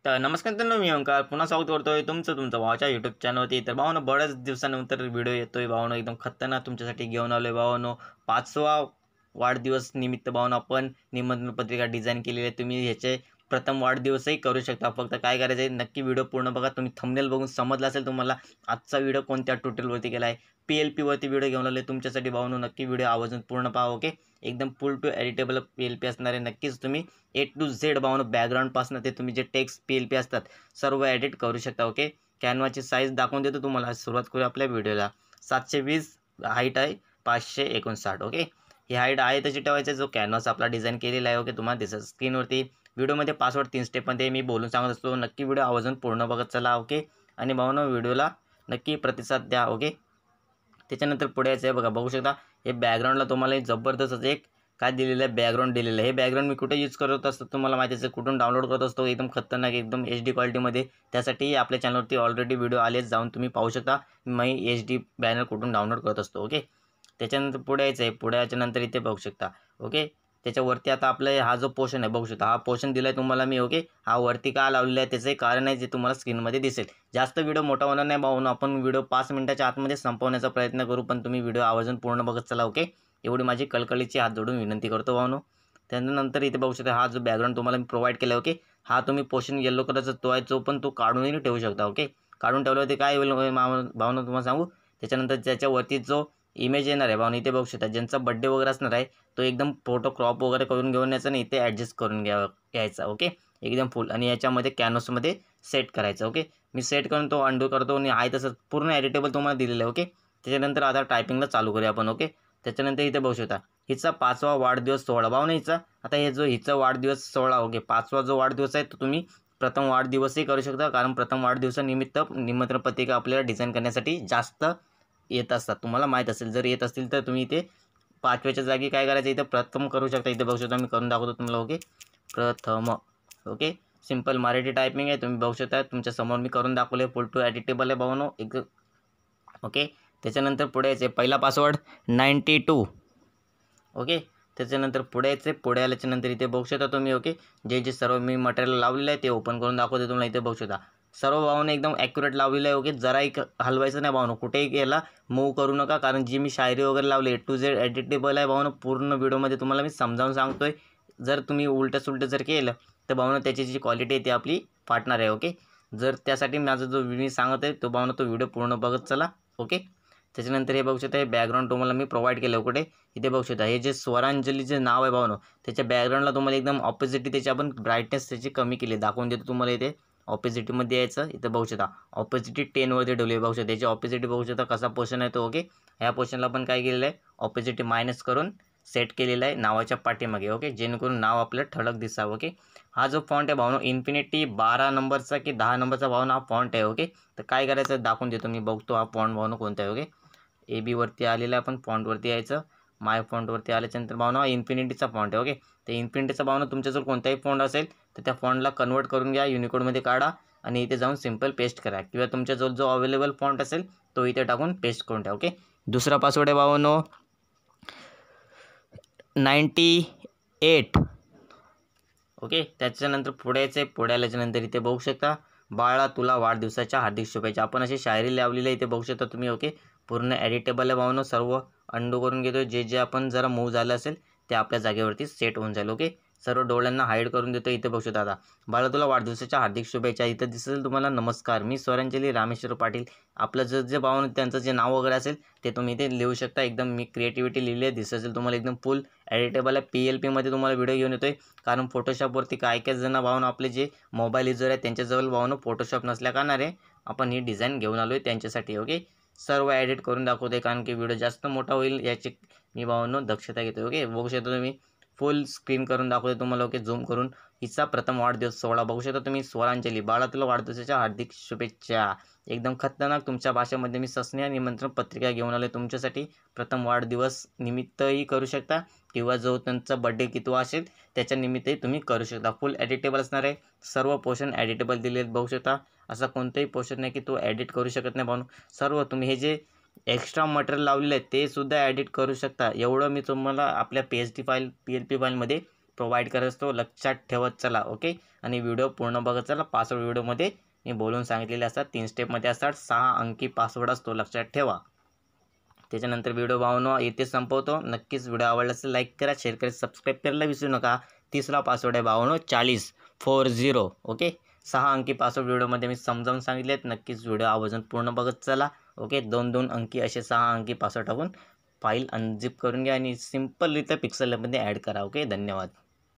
तर नमस्कार मित्रांनो, मी ओंकार पुन्हा स्वागत करतोय तुमचं भावाच्या यूट्यूब चॅनलवरती. तर भावानो, बऱ्याच दिवसानंतर व्हिडिओ येतोय भावानो, एकदम खतरनाक तुमच्यासाठी घेऊन आलोय भावानो. 5वा वाढदिवस निमित्त भावानो आपण निमंत्रण पत्रिका डिझाईन केलेली आहे. तुम्ही ह्याचे प्रथम वाढदिवसही करू शकता. फक्त काय करायचं आहे, नक्की व्हिडिओ पूर्ण बघा. तुम्ही थंबनेल बघून समजलं असेल तुम्हाला आजचा व्हिडिओ कोणत्या ट्युटोरियलवरती केला आहे. PLP वरती व्हिडिओ घेऊन आले तुमच्यासाठी भावानो. नक्की व्हिडिओ आवर्जून पूर्ण पहा. ओके, एकदम फुल टू एडिटेबल PLP असणार आहे. नक्कीच तुम्ही A to Z भावानो, बॅकग्राऊंडपासून ते तुम्ही जे टेक्स्ट PLP असतात सर्व एडिट करू शकता. ओके, कॅनवाची साईज दाखवून देतो तुम्हाला. सुरुवात करू आपल्या व्हिडिओला. 720 हाईट आहे, 559. ओके, ही हाईट आहे तशी ठेवायची. जो कॅनव्हास आपला डिझाईन केलेला आहे, ओके, तुम्हाला दिसत स्क्रीनवरती. व्हिडिओमध्ये पासवर्ड 3 स्टेपमध्ये मी बोलून सांगत असतो. नक्की व्हिडिओ आवर्जून पूर्ण बघत चला. ओके, आणि भावानो, व्हिडिओला नक्की प्रतिसाद द्या. ओके, त्याच्यानंतर पुढे यायचं आहे बघा, बघू शकता हे बॅकग्राऊंडला तुम्हाला जबरदस्त एक काय दिलेलं आहे, बॅकग्राऊंड दिलेलं आहे. हे बॅकग्राऊंड मी कुठे यूज करत असतो तुम्हाला माहिती आहे, कुठून डाउनलोड करत असतो, एकदम खतरनाक, एकदम HD क्वालिटीमध्ये. त्यासाठी आपल्या चॅनलवरती ऑलरेडी व्हिडिओ आलेच, जाऊन तुम्ही पाहू शकता मी HD बॅनर कुठून डाउनलोड करत असतो. ओके, त्याच्यानंतर पुढे यायचं आहे. पुढे याच्यानंतर इथे बघू शकता. ओके, त्याच्यावरती आता आपला हा जो पोर्शन आहे बघू शकता, हा पोर्शन दिला आहे तुम्हाला मी. ओके, हा वरती का लावलेला आहे त्याचं कारण आहे जे तुम्हाला स्क्रीनमध्ये दिसेल. जास्त व्हिडिओ मोठा होणार नाही भाऊन, आपण व्हिडिओ 5 मिनिटाच्या आतमध्ये संपवण्याचा प्रयत्न करू, पण तुम्ही व्हिडिओ आवर्जून पूर्ण बघत चला. ओके, एवढी माझी कळकळीची हात जोडून विनंती करतो भाऊनो. त्यानंतर इथे बघू शकता हा जो बॅकग्राऊंड तुम्हाला मी प्रोव्हाइड केला आहे. ओके, हा तुम्ही पोर्शन येलो कलरचा तो आहे, जो पण तो काढूनही ठेवू शकता. ओके, काढून ठेवल्यावरती काय होईल भावनो तुम्हाला सांगू. त्याच्यानंतर त्याच्यावरती जो इमेज येणार आहे भावनो, इथे बघू शकता ज्यांचा बड्डे वगैरे असणार आहे तो एकदम फोटो क्रॉप वगैरे करून घेऊन यायचा आणि इथे ॲडजस्ट करून घ्यायचा. ओके, एकदम फुल, आणि याच्यामध्ये कॅनव्हासमध्ये सेट करायचं. ओके, मी सेट करून तो अंडू करतो आणि आहे तसं पूर्ण एडिटेबल तुम्हाला दिलेलं आहे. ओके, त्याच्यानंतर आता टायपिंगला चालू करूया आपण. ओके, त्याच्यानंतर इथे बघू शकता हिचा 5वा वाढदिवस सोहळा भावना हिचा. आता हे जो हिचा वाढदिवस सोहळा, ओके, 5वा जो वाढदिवस आहे तो तुम्ही प्रथम वाढदिवसही करू शकता, कारण प्रथम वाढदिवसानिमित्त निमंत्रण पत्रिका आपल्याला डिझाईन करण्यासाठी जास्त येत असतात. तुम्हाला माहीत असेल, जर येत असतील तर तुम्ही इथे 5व्याच्या जागी काय करायचं, इथे प्रथम करू शकता. इथे बघू शकता मी करून दाखवतो तुम्हाला. ओके, प्रथम. ओके, सिंपल मराठी टायपिंग आहे, तुम्ही बघू शकता तुमच्यासमोर मी करून दाखवले. फुल टू एडिटेबल आहे भावनो एक. ओके, त्याच्यानंतर पुढे यायचे पहिला पासवर्ड 92. ओके, त्याच्यानंतर पुढे यायचे. पुढे आल्याच्यानंतर इथे बघू शकता तुम्ही. ओके, जे सर्व मी मटेरियल लावलेलं आहे ते ओपन करून दाखवते तुम्हाला. इथे बघू शकता सर्व भावनं एकदम ॲक्युरेट लावलेलं आहे. ओके, जराही हलवायचं नाही भावनं, कुठेही याला मूव करू नका, कारण जी मी शायरी वगैरे लावली A to Z एडिटेबल आहे भावनं. पूर्ण व्हिडिओमध्ये तुम्हाला मी समजावून सांगतोय. जर तुम्ही उलटं सुलटं जर केलं तर भावनं त्याची जी क्वालिटी आहे ती आपली फाटणार आहे. ओके, जर त्यासाठी माझा जो मी सांगत आहे तो भावनं तो व्हिडिओ पूर्ण बघत चला. ओके, त्याच्यानंतर हे बघू शकता हे बॅकग्राऊंड तुम्हाला मी प्रोव्हाइड केलं. कुठे इथे बघू शकता हे जे स्वरांजली जे नाव आहे भावनो, त्याच्या बॅकग्राऊंडला तुम्हाला एकदम ऑपोजिट त्याची आपण ब्राईटनेस त्याची कमी केली, दाखवून देतो तुम्हाला. इथे ऑपोजिटमध्ये यायचं. इथं बघू शकता ऑपोजिटी 10वरती ठेवली. बघू शकता त्याची ऑपोजिटी बघू शकता कसा पोर्शन आहे तो. ओके, ह्या पोर्शनला पण काय केलेलं आहे, ऑपोजिटी मायनस करून सेट केलेला आहे नावाच्या पाठीमागे. ओके, जेणेकरून नाव आपल्याला ठळक दिसावं. ओके, हा जो फॉन्ट आहे भावनो इन्फिनिटी 12 नंबरचा की 10 नंबरचा भावनो हा फॉन्ट आहे. ओके, तर काय करायचं दाखवून देतो मी. बघतो हा फॉन्ट भावनो कोणता आहे. ओके, AB वरती आलेला आहे, पण फॉन्टवरती यायचं. माय फॉन्टवरती आल्याच्यानंतर भावना इन्फिनिटीचा फॉन्ट आहे. ओके, तर इन्फिनिटीचा भावना तुमच्याजवळ कोणताही फॉन्ट असेल तर त्या फॉन्टला कन्वर्ट करून घ्या, युनिकोडमध्ये काढा आणि इथे जाऊन सिम्पल पेस्ट करा, किंवा तुमच्याजवळ जो अवेलेबल फॉन्ट असेल तो इथे टाकून पेस्ट करून ठेवा. ओके, दुसरा पासवर्ड आहे भावनो 98. ओके, त्याच्यानंतर पुढे यायचं आहे. पुढे आल्याच्यानंतर इथे बघू शकता बाळा तुला वाढदिवसाच्या हार्दिक शुभेच्छा. आपण अशी शायरी लावलेली आहे, इथे बघू शकता तुम्ही. ओके, पूर्ण एडिटेबल आहे भावनो. सर्व अंडू करून घेतो, जे आपण जरा मूव झालं असेल ते आपल्या जागेवरती सेट होऊन जाईल. ओके, सर्व डोळ्यांना हाईड करून देतो. इथे बघू शकता आता बाळा तुला वाढदिवसाच्या हार्दिक शुभेच्छा. इथं दिसेल तुम्हाला नमस्कार, मी स्वरांजली रामेश्वर पाटील. आपलं जे भावना त्यांचं जे नाव वगैरे असेल ते तुम्ही इथे लिहू शकता. एकदम मी क्रिएटिव्हिटी लिहिली आहे, दिसेल तुम्हाला एकदम फुल एडिटेबल आहे. PLPमध्ये तुम्हाला व्हिडिओ घेऊन येतोय, कारण फोटोशॉपवरती काय जण भावना आपले जे मोबाईल युजर आहेत त्यांच्याजवळ भावना फोटोशॉप नसल्या कारणाने आपण ही डिझाईन घेऊन आलो आहे त्यांच्यासाठी. ओके, सर्व एडिट करून दाखवते, कारण की व्हिडिओ जास्त मोठा होईल याची मी भावनो दक्षता घेतो. ओके, बघू शकता तुम्ही फुल स्क्रीन करून दाखवते तुम्हाला. ओके, झूम करून हिचा प्रथम वाढदिवस सोहळा बघू शकता तुम्ही. स्वरांजली बाळा तुला वाढदिवसाच्या हार्दिक शुभेच्छा. एकदम खतरनाक तुमच्या भाषेमध्ये मी सस्नेह निमंत्रण पत्रिका घेऊन आले तुमच्यासाठी. प्रथम वाढदिवस निमित्तही करू शकता, किंवा जो त्यांचा बड्डे कितवा असेल त्याच्या निमित्तही तुम्ही करू शकता. फुल एडिटेबल असणार आहे, सर्व पोर्शन एडिटेबल दिले आहेत बघू शकता. असा कोणताही पोर्शन नाही की तो एडिट करू शकत नाही भावनो. सर्व तुम्ही हे जे एक्स्ट्रा मटेरियल लावलेलं आहे ते सुद्धा एडिट करू शकता. एवढं मी तुम्हाला आपल्या PSD फाईल PLP फाईलमध्ये प्रोव्हाइड करत असतो, लक्षात ठेवत चला. ओके, आणि व्हिडिओ पूर्ण बघत चला. पासवर्ड व्हिडिओमध्ये मी बोलून सांगितलेले असतात, 3 स्टेपमध्ये असतात. 6 अंकी पासवर्ड असतो, लक्षात ठेवा. त्याच्यानंतर व्हिडिओ भावनो इथे संपवतो. नक्कीच व्हिडिओ आवडला असेल लाईक करा, शेअर करा, सबस्क्राईब करायला विसरू नका. तिसरा पासवर्ड आहे भावनो 4040. ओके, 6 अंकी पासवर्ड व्हिडिओमध्ये मी समजावून सांगितलेत. नक्कीच व्हिडिओ आवर्जून पूर्ण बघत चला. ओके, 2-2 अंकी असे 6 अंकी पासवर्ड टाकून फाईल अनझिप करून घ्या आणि सिम्पलरित्या पिक्सेलमध्ये ॲड करा. ओके, धन्यवाद.